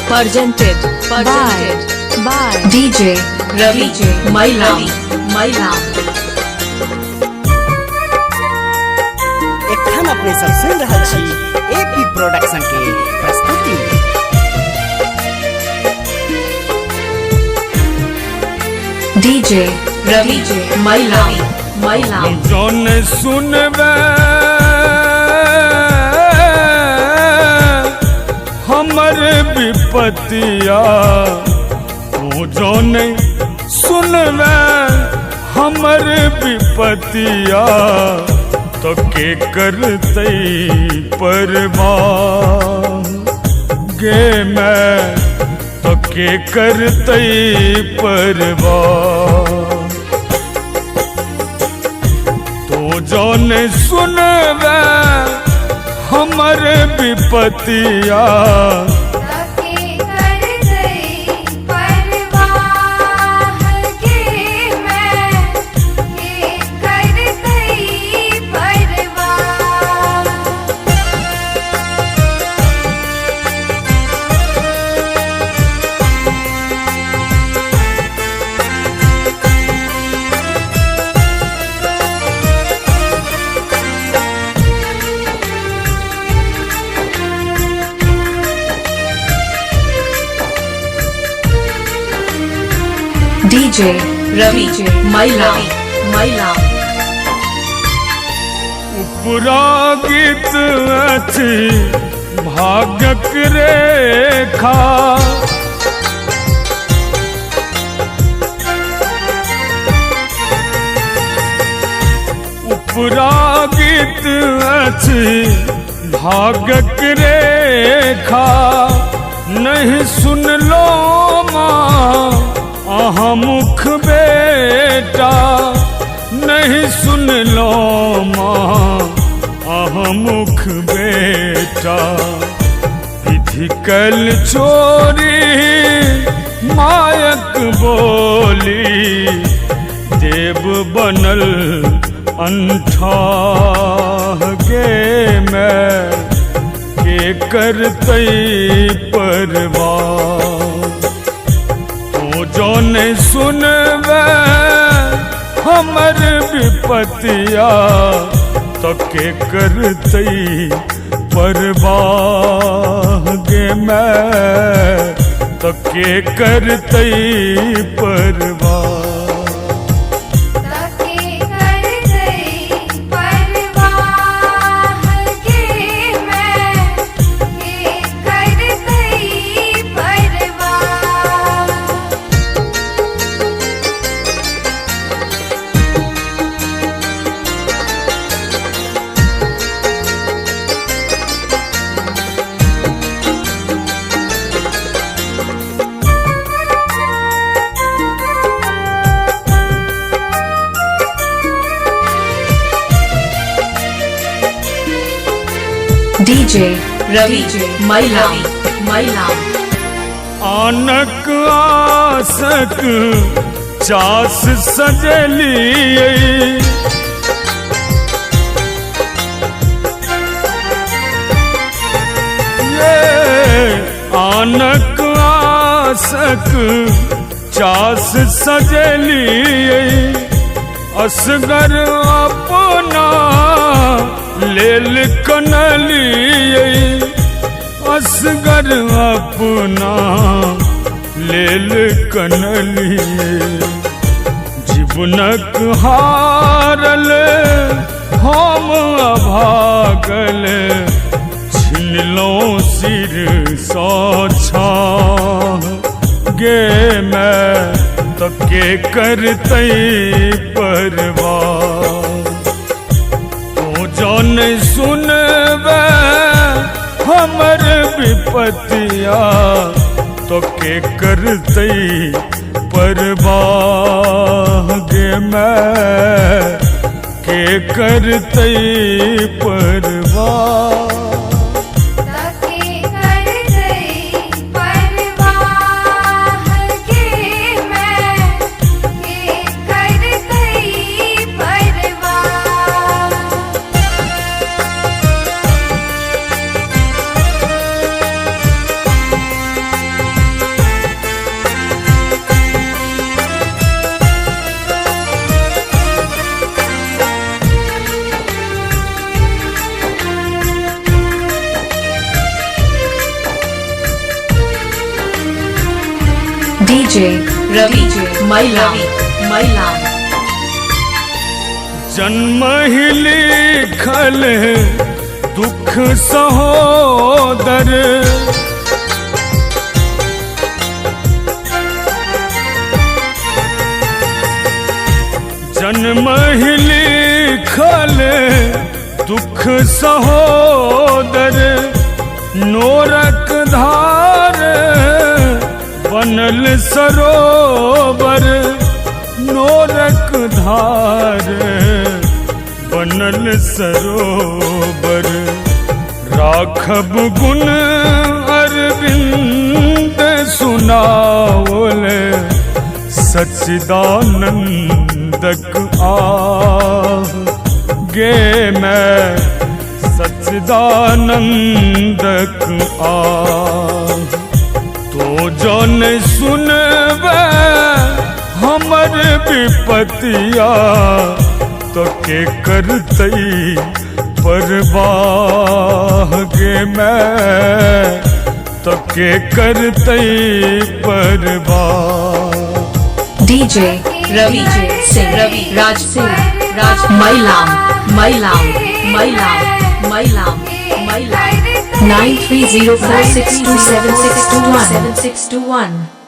by DJ Ravi Mailam. एखन अपने सब सुन रहल छी एपी प्रोडक्शन के प्रस्तुति। DJ Ravi Mailam. जौन सुनबे हमर विपतिया, तू जौन सुनबे हमर विपतिया, तो के करते परवाह गे मैं, तो के करते परवाह। तो जौन सुनबे हमर विपतिया, DJ Ravi Mailam. उपरागित अछि भाग्यक रेखा, उपरागित अछि भाग्यक रेखा, नहीं सुनलो माँ अहाँ मुख बेटा, नहीं सुन लो माँ अहाँ मुख बेटा। विधि कल चोरी मायक बोली, देव बनल अंठाह गे मैं, के करते परवाह। जौन सुनबे हमर विपतिया, तो के करते परवाह गे मैं, तो के करते परवाह। DJ Ravi Mailam. आनक आसक चास सजलिए, ये आनक आसक चास सजलिए, असगर अपना लेल कनलिए, असगर अपना लेल कनलिए। जीवनक हारल हम अभागल, छिनलो सिर सौ छाह गे मैं, तो के करते परवाह। जौन सुनबे हमर विपतिया, तो के करते परवाह गे मैं, के करते परवाह। DJ Ravi Mailam Mailam जन्म ही लिखल दुख सहोदर जन्म ही लिखल दुख सहोदर नोरक धार बनल सरोवर नोरक धार बनल सरोवर राखब गुण अरविंद सुनाओले सच्चिदानंदक आह गे मैं सच्चिदानंदक आह तो जन सुनबे हमर विपतिया तो के करतई परवाह गे मैं तो के करतई परवाह DJ Ravi Raj Mailam 9304627621